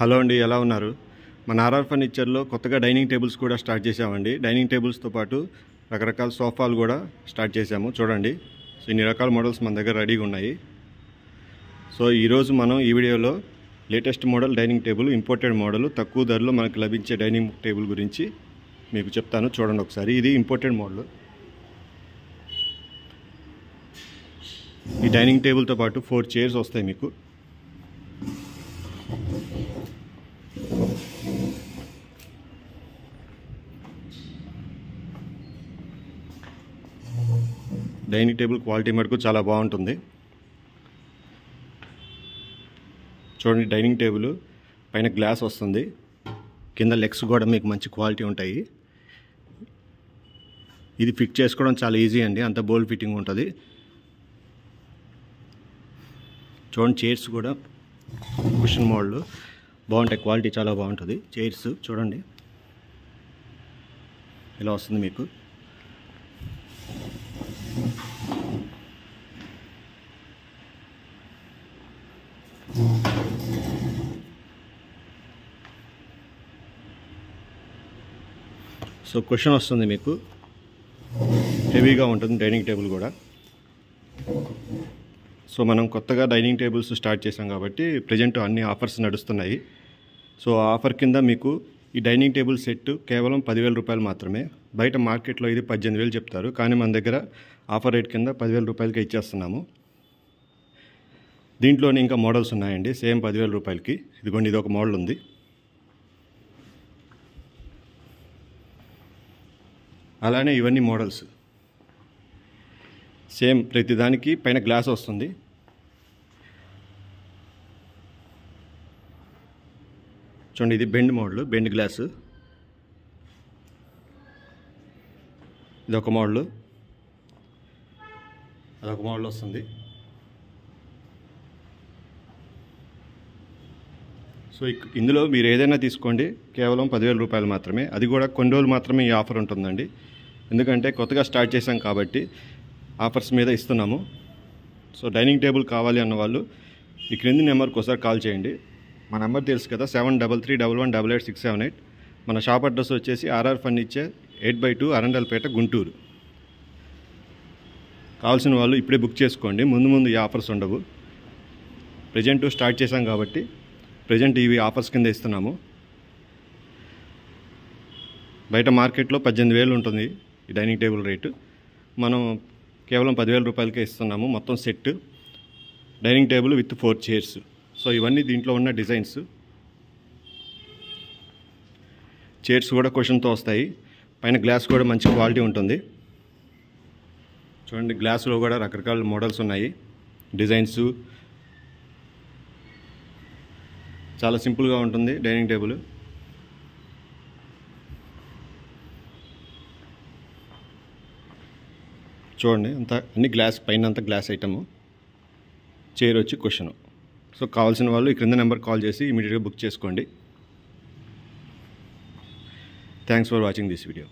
Hello అండి, ఎలా ఉన్నారు? మన ఆర్ఆర్ ఫర్నిచర్లో కొత్తగా డైనింగ్ టేబుల్స్ కూడా స్టార్ట్ చేసామండి. డైనింగ్ టేబుల్స్తో పాటు రకరకాల సోఫాలు కూడా స్టార్ట్ చేసాము. చూడండి, సో ఇన్ని రకాల మోడల్స్ మన దగ్గర రెడీగా ఉన్నాయి. సో ఈరోజు మనం ఈ వీడియోలో latest model dining table, imported model, తక్కువ ధరలో మనకు లభించే డైనింగ్ టేబుల్ గురించి మీకు చెప్తాను. చూడండి ఒకసారి. ఇది ఇంపోర్టెడ్ మోడల్. ఈ డైనింగ్ టేబుల్తో పాటు 4 చైర్స్ వస్తాయి మీకు. డైనింగ్ టేబుల్ క్వాలిటీ మటుకు చాలా బాగుంటుంది. చూడండి, డైనింగ్ టేబుల్ పైన గ్లాస్ వస్తుంది, కింద లెగ్స్ కూడా మీకు మంచి క్వాలిటీ ఉంటాయి. ఇది ఫిట్ చేసుకోవడం చాలా ఈజీ అండి, అంత బోల్డ్ ఫిట్టింగ్ ఉంటుంది. చూడండి, చైర్స్ కూడా కుషన్ మోడల్ బాగుంటాయి, క్వాలిటీ చాలా బాగుంటుంది. చైర్స్ చూడండి ఇలా వస్తుంది మీకు. సో కుషన్ వస్తుంది మీకు, హెవీగా ఉంటుంది డైనింగ్ టేబుల్ కూడా. సో మనం కొత్తగా డైనింగ్ టేబుల్స్ స్టార్ట్ చేసాం కాబట్టి ప్రజెంట్ అన్ని ఆఫర్స్ నడుస్తున్నాయి. సో ఆఫర్ కింద మీకు ఈ డైనింగ్ టేబుల్ సెట్ కేవలం 10,000 రూపాయలు మాత్రమే. బయట మార్కెట్లో ఇది 18,000 చెప్తారు, కానీ మన దగ్గర ఆఫర్ రేట్ కింద 10,000 రూపాయలకి ఇచ్చేస్తున్నాము. దీంట్లోనే ఇంకా మోడల్స్ ఉన్నాయండి సేమ్ 10,000 రూపాయలకి. ఇదిగోండి, ఇది ఒక మోడల్ ఉంది. అలానే ఇవన్నీ మోడల్స్ సేమ్, ప్రతిదానికి పైన గ్లాస్ వస్తుంది. చూడండి, ఇది బెండ్ మోడల్, బెండ్ గ్లాసు. ఇదొక మోడల్, అదొక మోడల్ వస్తుంది. సో ఇందులో మీరు ఏదైనా తీసుకోండి, కేవలం 10,000 రూపాయలు మాత్రమే. అది కూడా కొన్ని రోజులు మాత్రమే ఈ ఆఫర్ ఉంటుందండి, ఎందుకంటే కొత్తగా స్టార్ట్ చేసాం కాబట్టి ఆఫర్స్ మీద ఇస్తున్నాము. సో డైనింగ్ టేబుల్ కావాలి అన్న వాళ్ళు ఈ క్రింది నెంబర్కి ఒకసారి కాల్ చేయండి. మా నెంబర్ తెలుసు కదా, 7331188678. మన షాప్ అడ్రస్ వచ్చేసి ఆర్ఆర్ ఫర్నిచర్ 8/2 అరండల్పేట, గుంటూరు. కావాల్సిన వాళ్ళు ఇప్పుడే బుక్ చేసుకోండి, ముందు ముందు ఈ ఆఫర్స్ ఉండవు. ప్రజెంట్ స్టార్ట్ చేసాం కాబట్టి ప్రజెంట్ ఇవి ఆఫర్స్ కింద ఇస్తున్నాము. బయట మార్కెట్లో 18,000 ఉంటుంది ఈ డైనింగ్ టేబుల్ రేటు, మనం కేవలం 10,000 రూపాయలకే ఇస్తున్నాము. మొత్తం set dining table with 4 chairs. So ఇవన్నీ దీంట్లో ఉన్న డిజైన్స్. చైర్స్ కూడా కుషన్తో వస్తాయి, పైన గ్లాస్ కూడా మంచి క్వాలిటీ ఉంటుంది. చూడండి, గ్లాసులో కూడా రకరకాల మోడల్స్ ఉన్నాయి, డిజైన్స్. చాలా సింపుల్గా ఉంటుంది డైనింగ్ టేబుల్. చూడండి, అన్ని గ్లాస్, పైన అంతా గ్లాస్ ఐటము, చైర్ వచ్చి కుషను. సో కావాల్సిన వాళ్ళు ఈ క్రింద నెంబర్ కాల్ చేసి ఇమీడియట్గా బుక్ చేసుకోండి. Thanks for watching this video.